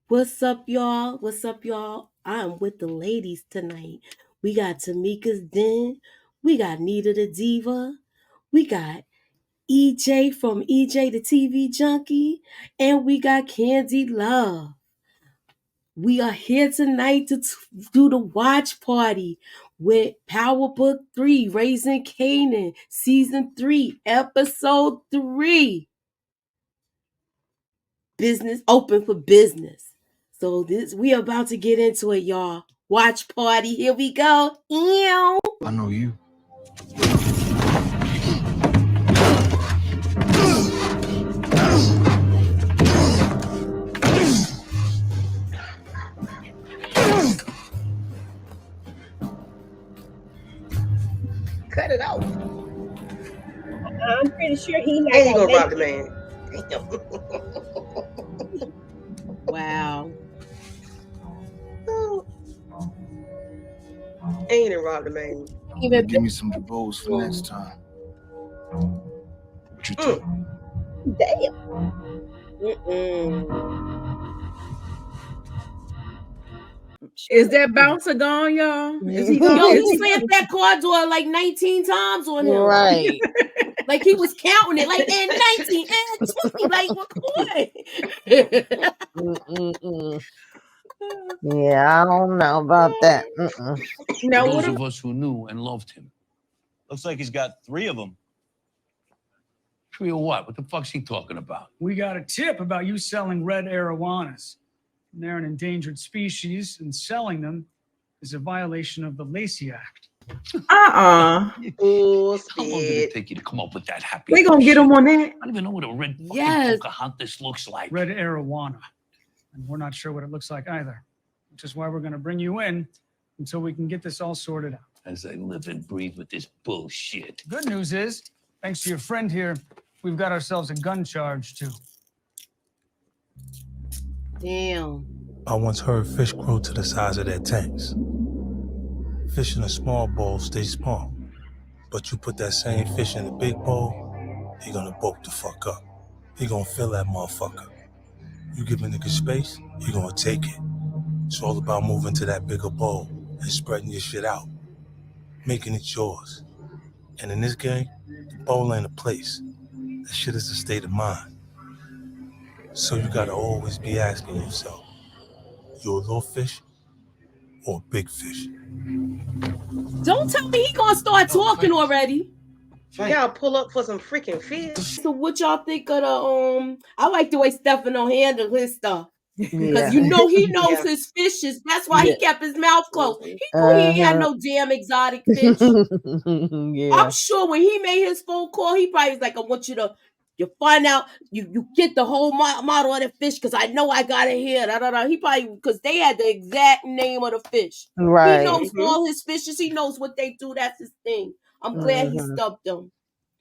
What's up, y'all? What's up, y'all? I'm with the ladies tonight. We got Tamika's Den. We got Nita the Diva. We got EJ from EJ the TV Junkie. And we got Candy Love. We are here tonight to do the watch party with Power Book 3, Raising Kanan, Season 3, Episode 3. Business open for business. So this we about to get into it, y'all. Watch party. Here we go. Ew. I know you. Cut it out. I'm pretty sure he not And you gonna gonna rob the make man. Wow. Ain't it rob the man? Even Give me some DeBose for next time. What you took? Damn. Is that bouncer gone, y'all? Is he Yo, gone? he slammed that car door like 19 times on him. Right. Like he was counting it, like and 19 and 20, like what? Yeah, I don't know about that. Now, Those what of us who knew and loved him. Looks like he's got 3 of them. 3 or what? What the fuck's he talking about? We got a tip about you selling red arowanas. They're an endangered species, and selling them is a violation of the Lacey Act. Oh, Oh, How long did it take you to come up with that happy? they gonna get him on that? I don't even know what a red fucking Yes. Pocahontas looks like. Red arowana. And we're not sure what it looks like either, which is why we're going to bring you in until we can get this all sorted out. As I live and breathe with this bullshit. Good news is, thanks to your friend here, we've got ourselves a gun charge too. Damn. I once heard fish grow to the size of their tanks. Fish in a small bowl stay small. But you put that same fish in a big bowl, he gonna bulk the fuck up. He gonna fill that motherfucker. You give a nigga space, he gonna take it. It's all about moving to that bigger bowl and spreading your shit out. Making it yours. And in this game, the bowl ain't a place. That shit is a state of mind. So you gotta always be asking yourself, you a little fish or a big fish? Don't tell me he gonna start talking already. Y'all pull up for some freaking fish. So what y'all think of the I like the way Stefano handled his stuff. Because you know he knows his fishes. That's why he kept his mouth closed. He knew he ain't had no damn exotic fish. I'm sure when he made his phone call, he probably was like, I want you to find out, you get the whole model of the fish because I know I got it here. He probably, because they had the exact name of the fish. Right. He knows all his fishes. He knows what they do. That's his thing. I'm glad he stumped them.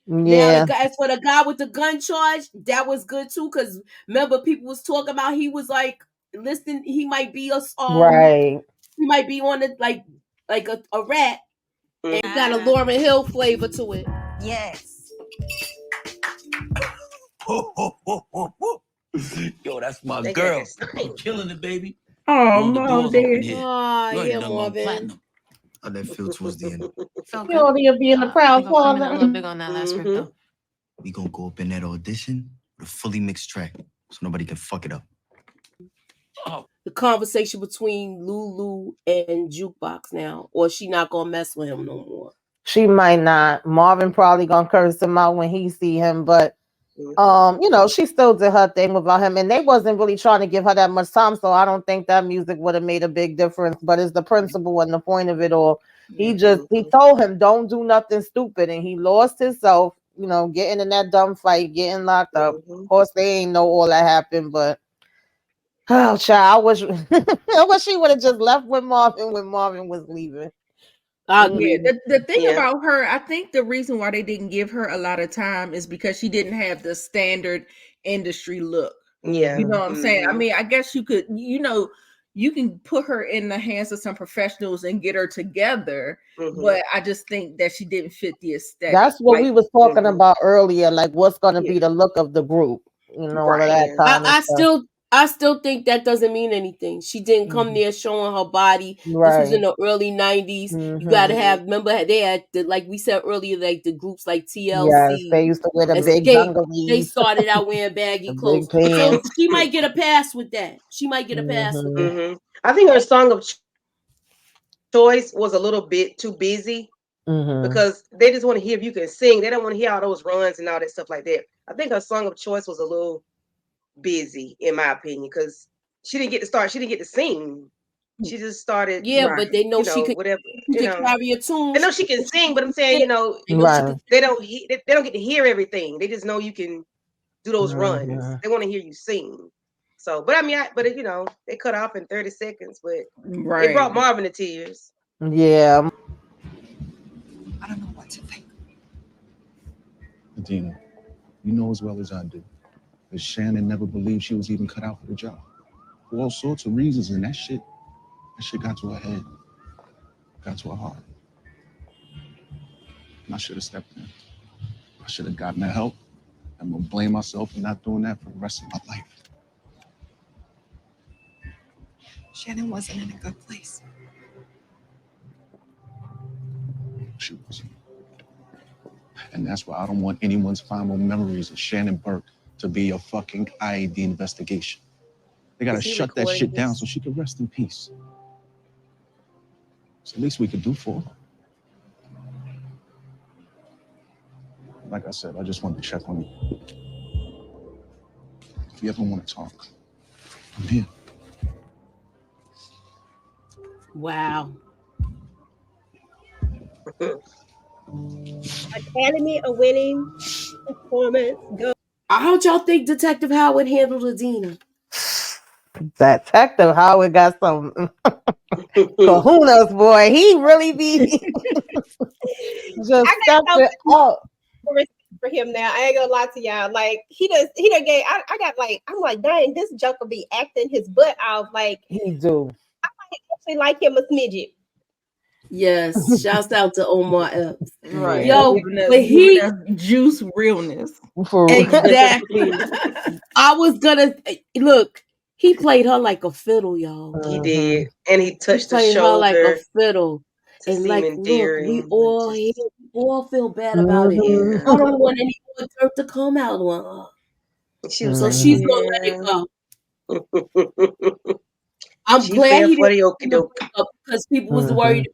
Yeah. Now, as for the guy with the gun charge, that was good too. Because remember, people was talking about he was like, listen, he might be a Right. He might be on it like a rat, and got a Lauryn Hill flavor to it. Yes. Yo, that's my They girl. got that style. Killing it, baby. Oh, All the Mom, doors open here. Oh, You already yeah, done gone Marvin. platinum. How'd that feel towards the end? You don't be in the crowd for them. big on that last script though. We gonna go up in that audition with a fully mixed track, so nobody can fuck it up. Oh, The conversation between Lulu and Jukebox now, or she not gonna mess with him no more. She might not. Marvin probably gonna curse him out when he see him, but you know, she still did her thing without him, and they wasn't really trying to give her that much time, so I don't think that music would have made a big difference. But it's the principle and the point of it all. He told him don't do nothing stupid, and he lost himself, you know, getting in that dumb fight, getting locked up. Of course, they ain't know all that happened, but oh child, I wish I wish she would have just left with Marvin when Marvin was leaving. I agree. Yeah, the thing about her, I think the reason why they didn't give her a lot of time is because she didn't have the standard industry look. Yeah. You know what I'm saying? I mean, I guess you could, you know, you can put her in the hands of some professionals and get her together, but I just think that she didn't fit the aesthetic. That's what we was talking about earlier, like what's going to be the look of the group, you know, all of that kind of stuff. I still think that doesn't mean anything. She didn't come there showing her body. Right. This was in the early 90s. You got to have, remember, they had, like we said earlier, like the groups like TLC. Yes, they used to wear the big dungarees. They started out wearing baggy clothes. So she might get a pass with that. She might get a pass with that. I think her song of choice was a little bit too busy. Because they just want to hear if you can sing. They don't want to hear all those runs and all that stuff like that. I think her song of choice was a little busy, in my opinion, because she didn't get to start. She didn't get to sing. She just started. Yeah, but they know she could. Whatever. She can carry a tune. They know she can sing, but I'm saying, they don't get to hear everything. They just know you can do those runs. They want to hear you sing. So, but I mean, they cut off in 30 seconds, but it brought Marvin to tears. Yeah. I don't know what to think. Adina, you know as well as I do that Shannon never believed she was even cut out for the job. For all sorts of reasons, and that shit got to her head, got to her heart. And I should have stepped in. I should have gotten the help. I'm gonna blame myself for not doing that for the rest of my life. Shannon wasn't in a good place. She wasn't. And that's why I don't want anyone's final memories of Shannon Burke to be a fucking IED investigation. They gotta shut that shit down so she can rest in peace. It's the least we could do for her. Like I said, I just wanted to check on you. If you ever want to talk, I'm here. Wow. Academy Award-winning performance. Go. How'd y'all think Detective Howard handled Adina? Detective Howard got some kahunas, boy. He really be just stepped it up. For him now, I ain't gonna lie to y'all. Like he does gay. I'm like, dang, this Joker be acting his butt off. Like he do. I might actually like him a smidget. Yes, shouts out to Omar Epps. Right. Yo, but he juice realness. Exactly. I was gonna look. He played her like a fiddle, y'all. He did, and he touched the shoulder. Her like a fiddle, and like, look, we all feel bad about it. I don't want any more dirt to come out on her. She was so she's gonna let it go. I'm glad he didn't because people was worried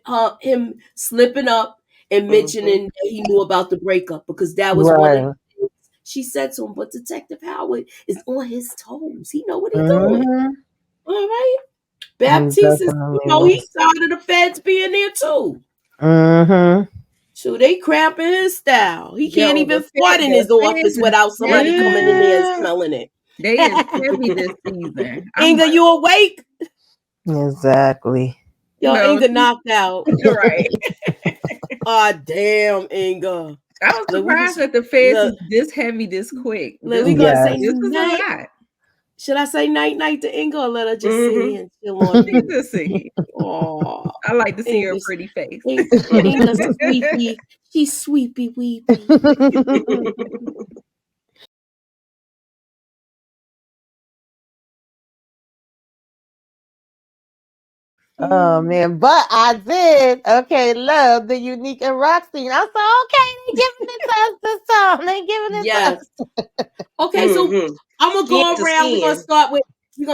about him slipping up and mentioning that he knew about the breakup, because that was one of the things she said to him. But Detective Howard is on his toes. He know what he's doing. All right. Baptiste is, he's tired of the feds being there too. So they cramping his style. He can't even fart in his office without somebody coming in there and smelling it. They is heavy this season. Inga, you awake? Exactly. Yo, Inga knocked out. Right. Damn, Inga. I was surprised that the feds is this heavy this quick. We gonna say this is night. A lot. Should I say night to Inga, or let her just sit here and chill on me? Just see. Oh, I like to see her pretty face. Inga's sweepy. She's sweepy weepy. Oh man, but I did love the Unique and rock scene. I said, they giving it to us this time. They giving it to us. Okay, so I'm gonna go around. We're gonna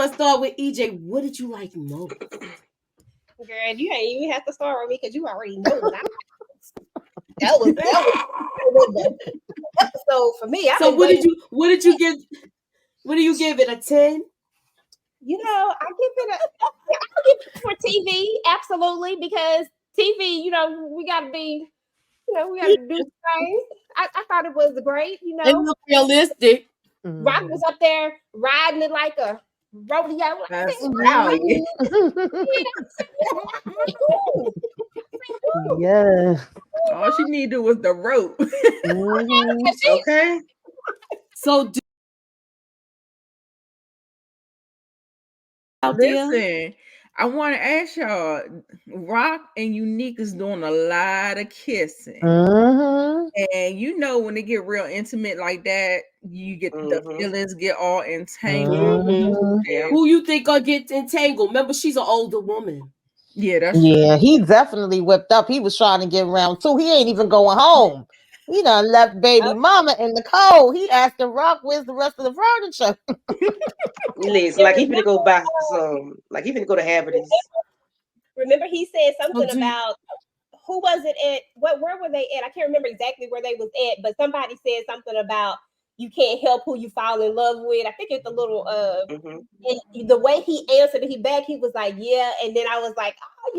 start with EJ. What did you like most? Girl, you ain't even have to start with me because you already know what that was episode for me. So what did you give? What do you give it? A 10? You know, I give it for TV, absolutely, because TV, we gotta be, we gotta do things. I thought it was great, It looked realistic. Rock was up there riding it like a rodeo. Yeah. All she needed was the rope. Okay. So listen, I want to ask y'all, Rock and Unique is doing a lot of kissing. And you know when they get real intimate like that, you get the feelings get all entangled. Who you think gonna get entangled? Remember, she's an older woman. Yeah, that's true. He definitely whipped up. He was trying to get around too. He ain't even going home. He done left baby mama in the cold. He asking Rock, where's the rest of the furniture? Listen, like he finna go buy some. Like he finna go to Haverty's. Remember, he said something about who was it at? Where were they at? I can't remember exactly where they was at, but somebody said something about you can't help who you fall in love with. I think it's a little and the way he answered it, he was like, yeah, and then I was like, oh,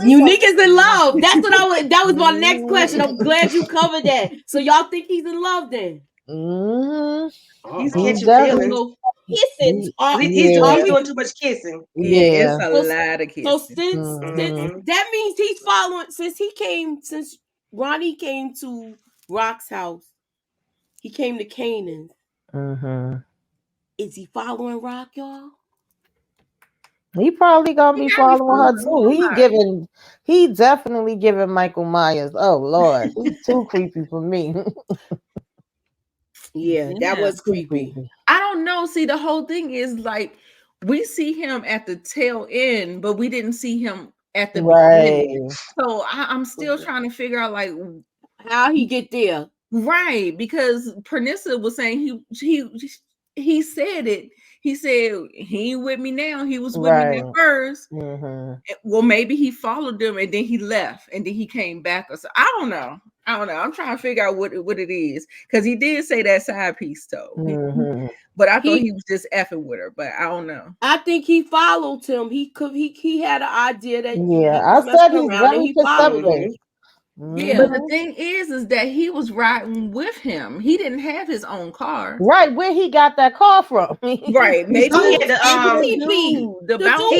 Unique is in love. That's what that was my next question. I'm glad you covered that. So y'all think he's in love then? He's catching feelings. Kissing. He's doing too much kissing. Yeah, it's a lot of kissing. So since that means he's following, since Ronnie came to Rock's house, he came to Kanan. Is he following Rock, y'all? He probably gonna be following her too. He definitely giving Michael Myers. Oh Lord, he's too creepy for me. Yeah, that was creepy. I don't know. See, the whole thing is like we see him at the tail end, but we didn't see him at the beginning. So I'm still trying to figure out like how he get there. Right, because Pernissa was saying he said it. He said he ain't with me now. He was with me at first. Well, maybe he followed them and then he left and then he came back. Or so I don't know. I'm trying to figure out what it is because he did say that side piece though. But I thought he was just effing with her. But I don't know. I think he followed him. He had an idea that I said he's very perceptive. Yeah, but the thing is that he was riding with him. He didn't have his own car. Right, where he got that car from? Right, maybe he had the bouncer.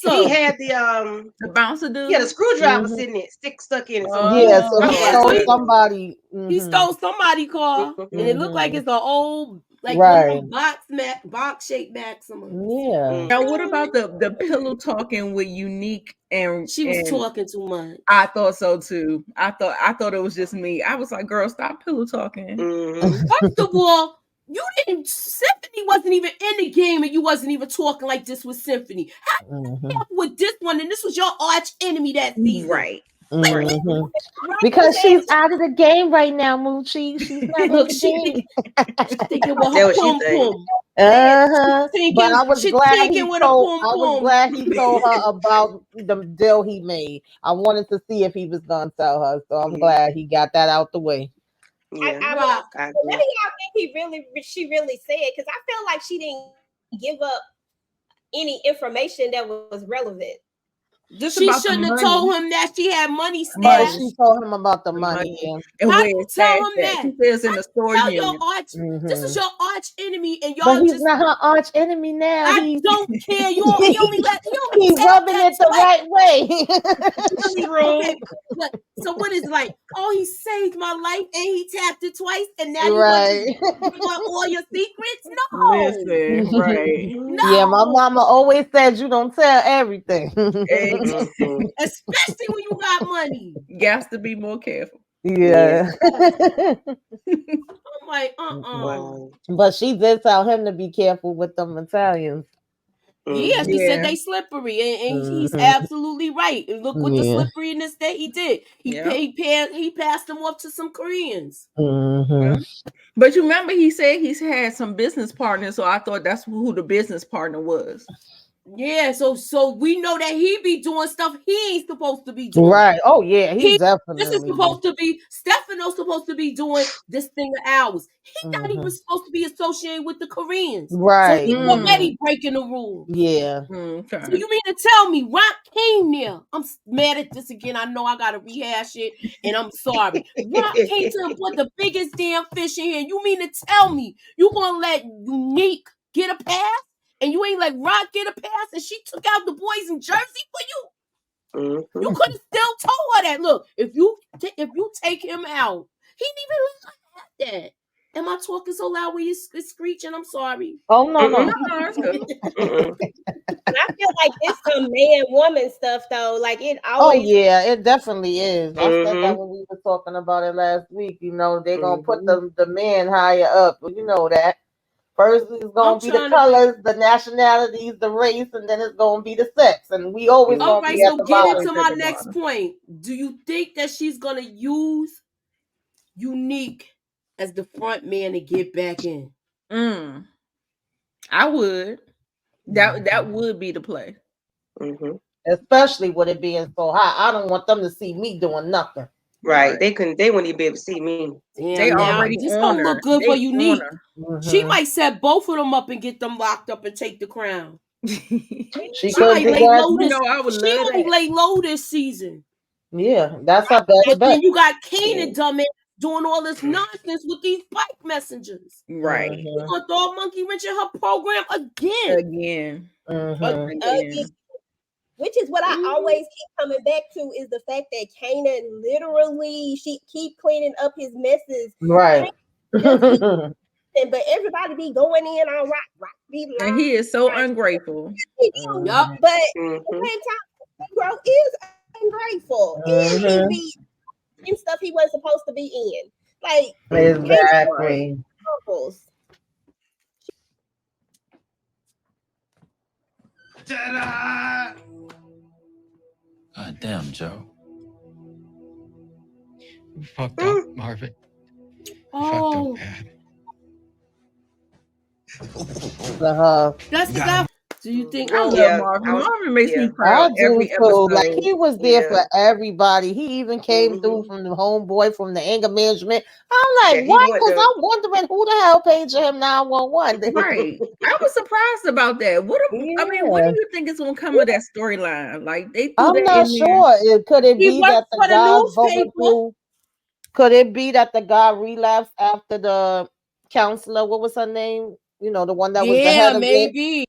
He had the bouncer dude. Yeah, the screwdriver sitting there, stuck in it. So yeah, so he stole somebody. He stole somebody's car, and it looked like it's an old, like box shaped Maxima. Yeah. Now, what about the pillow talking with Unique and she was talking too much? I thought so too. I thought it was just me. I was like, girl, stop pillow talking. First of all, Symphony wasn't even in the game, and you wasn't even talking like this with Symphony. How with this one, and this was your arch enemy that season, right? Because she's out of the game right now, Moochie. She's not in the game. She's thinking with her pum pum. But I was glad he told her about the deal he made. I wanted to see if he was gonna tell her, so I'm glad he got that out the way. What do y'all think she really said? Because I feel like she didn't give up any information that was relevant. She shouldn't have told him that she had money stashed. She told him about the money. And how you tell him that? He says in the store. Your arch, this is your arch enemy, and y'all but he's not her arch enemy now. I don't care. You only he's rubbing it the right way. So what is it like? Oh, he saved my life and he tapped it twice, and now you want all your secrets? No, listen, right? No. Yeah, my mama always said you don't tell everything. Especially when you got money. You got to be more careful. Yeah. I'm like, But she did tell him to be careful with them Italians. Yeah, she said they slippery, and he's absolutely right. And look what the slipperiness that he did. He passed them off to some Koreans. But you remember he said he's had some business partners, so I thought that's who the business partner was. Yeah, so we know that he be doing stuff he ain't supposed to be doing. Right. Oh yeah, he definitely. This is supposed to be Stefano's supposed to be doing this thing of ours. He's not even supposed to be associated with the Koreans. Right. So he's already breaking the rules. Yeah. Okay. So you mean to tell me Rock came there? I'm mad at this again. I know I gotta rehash it, and I'm sorry. Rock came to him with the biggest damn fish in here. You mean to tell me you gonna let Unique get a pass? And you ain't like Rock get a pass, and she took out the boys in Jersey for you. You could have still told her that. Look, if you take him out, he didn't even like that. Am I talking so loud where it's screeching? I'm sorry. Oh no, no. That's good. I feel like it's some man-woman stuff though. Like it Oh always. yeah, it definitely is. I said that when we were talking about it last week. You know, they're gonna put the men higher up. You know that. First it's gonna be the colors, the nationalities, the race, and then it's gonna be the sex. And we always All gonna right, be at so the get bottom. into my next point. Do you think that she's gonna use Unique as the front man to get back in? I would. That would be the play. Especially with it being so hot. I don't want them to see me doing nothing. Right. They wouldn't even be able to see me. Damn, they now, already this on don't her. look good They for Unique. She Mhm. might set both of them up and get them locked up and take the crown. She She could might do lay that. low this. I would She love only that. lay low this season. Yeah, that's her best But bet. then you got Kanan dumbass doing all this nonsense with these bike messengers. Right. She's gonna throw a monkey wrench in her program again. Again. Which is what I always keep coming back to is the fact that Kanan literally she keep cleaning up his messes. Right. But everybody be going in on rock be lying. And he is so ungrateful. Yup. But at the same time, Negro is ungrateful. And he be in stuff he wasn't supposed to be in. Like exactly. Ta-da! God damn, Joe. You fucked up, Marvin. Oh. That's the guy. Do you think? I love Marvin. Marvin makes me proud every episode. Like he was there for everybody. He even came through from the homeboy from the anger management. I'm like, what? Because I'm wondering who the hell paid him 911. Right. I was surprised about that. What do you think is gonna come of that storyline? Like they threw I'm that not in sure. Could it He be worked that the for the guy newspaper. going through? Could it be that the guy relapsed after the counselor? What was her name? You know, the one that was the head of maybe.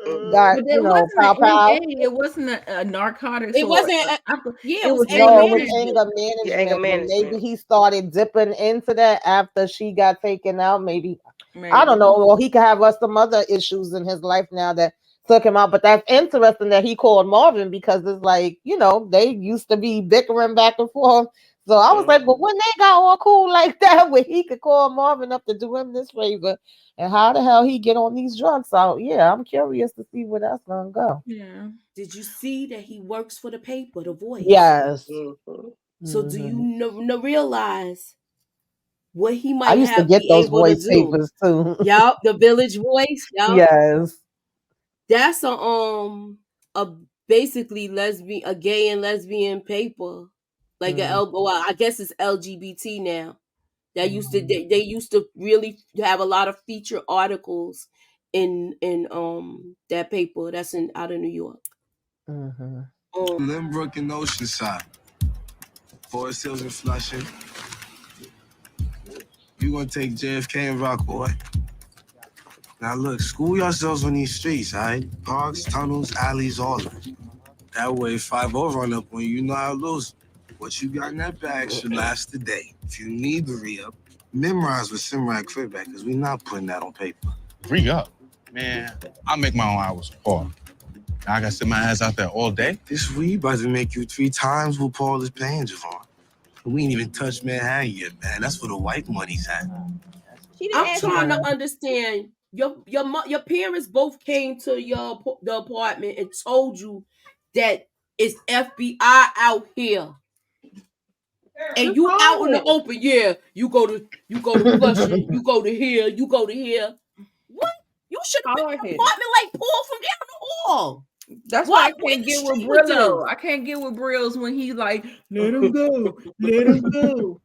Got, But it wasn't pow pow. it wasn't a narcotics. It wasn't. It was anger management. management. But maybe he started dipping into that after she got taken out. Maybe. I don't know. Or he could have some other issues in his life now that took him out. But that's interesting that he called Marvin because it's like, they used to be bickering back and forth. So I was like, but when they got all cool like that, where he could call Marvin up to do him this favor, and how the hell he get on these drugs? So yeah, I'm curious to see where that's gonna go. Yeah. Did you see that he works for the paper, The Voice? Yes. So do you realize what he might I used to have get be those able voice to do? papers too. Yup, the Village Voice. Yup. Yes. That's a basically a gay and lesbian paper, like I guess it's LGBT now. That used to they used to really have a lot of feature articles in that paper that's out of New York. Lynbrook and Oceanside, Forest Hills and Flushing. You gonna take JFK and Rockaway. Now look, school yourselves on these streets, all right? Parks, tunnels, alleys, all of it. That way, 5-0 run up on you, you know how to lose. What you got in that bag should last the day. If you need the re-up, memorize with Simran Quebec, because we're not putting that on paper. Re-up? Man, I make my own hours of Paul. Now I gotta sit my ass out there all day? This weed about to make you 3 times what Paul is paying Javon. We ain't even touched Manhattan yet, man. That's where the white money's at. I'm trying to understand. Your parents both came to the apartment and told you that it's FBI out here, and you out in the open. Yeah, you go to Flushing, you go to here, you go to here. What? You should have been in the apartment like Paul from down the hall. That's why I can't get with Brillo. I can't get with Brills when he's like, let him go, let him go.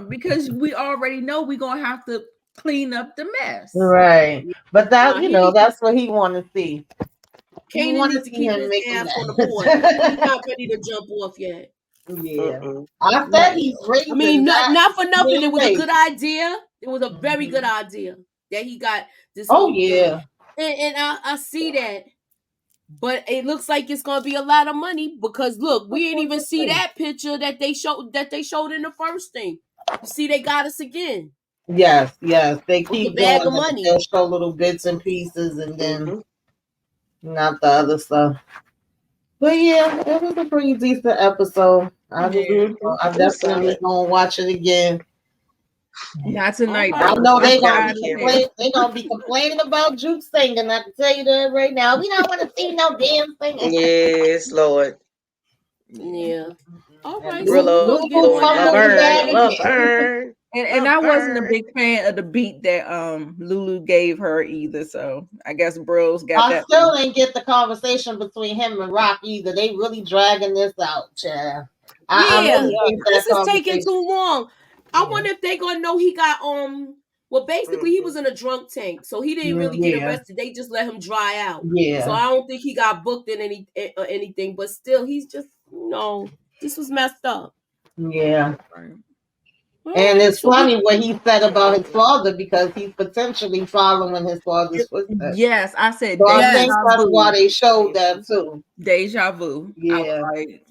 Because we already know we're gonna have to clean up the mess. Right. But that, that's what he want to see. Kanan needs to keep his ass on the board. He's not ready to jump off yet. Yeah. I said he's ready. I mean, not for nothing. It was a good idea. It was a very good idea that he got this. Oh, yeah. And I see that. But it looks like it's gonna be a lot of money because look, we didn't even see that picture that they showed in the first thing. You see, they got us again. Yes. They With keep the bag doing of that. money. They'll show little bits and pieces and then not the other stuff. But yeah, it was a pretty decent episode. I definitely gonna watch it again. Not tonight. I know they gonna be complaining about Juke singing. I can tell you that right now. We don't want to see no damn singing. Yes, Lord. Yeah. All right. Brillo doing Laverne. And I wasn't a big fan of the beat that Lulu gave her either. So I guess Bros got that. I still ain't get the conversation between him and Rock either. They really dragging this out, child. This is taking too long. I wonder if they gonna know he got well, basically he was in a drunk tank, so he didn't really get arrested. They just let him dry out. Yeah. So I don't think he got booked in anything, but still, he's just this was messed up. Yeah. And it's funny what he said about his father because he's potentially following his father's footsteps. Yes, I said. So I think that's why they showed that too. Deja vu. Yeah.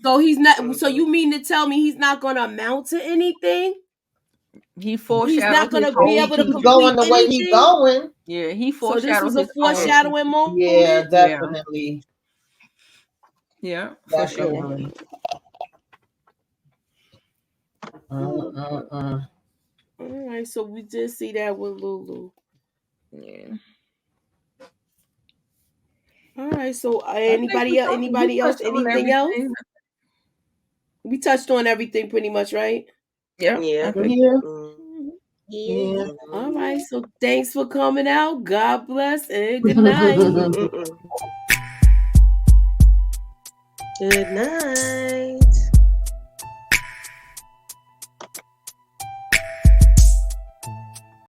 So he's not. So you mean to tell me he's not going to amount to anything? He foreshadowed. He's not going to be able to complete going the way anything? he's going. Yeah, he foreshadowed. So this was a foreshadowing moment. Yeah, definitely. Yeah, for sure. All right, so we did see that with Lulu. Yeah. All right, so anybody else? Anything else? We touched on everything pretty much, right? Yeah. Yeah. Yeah. All right, so thanks for coming out. God bless and good night. Good night.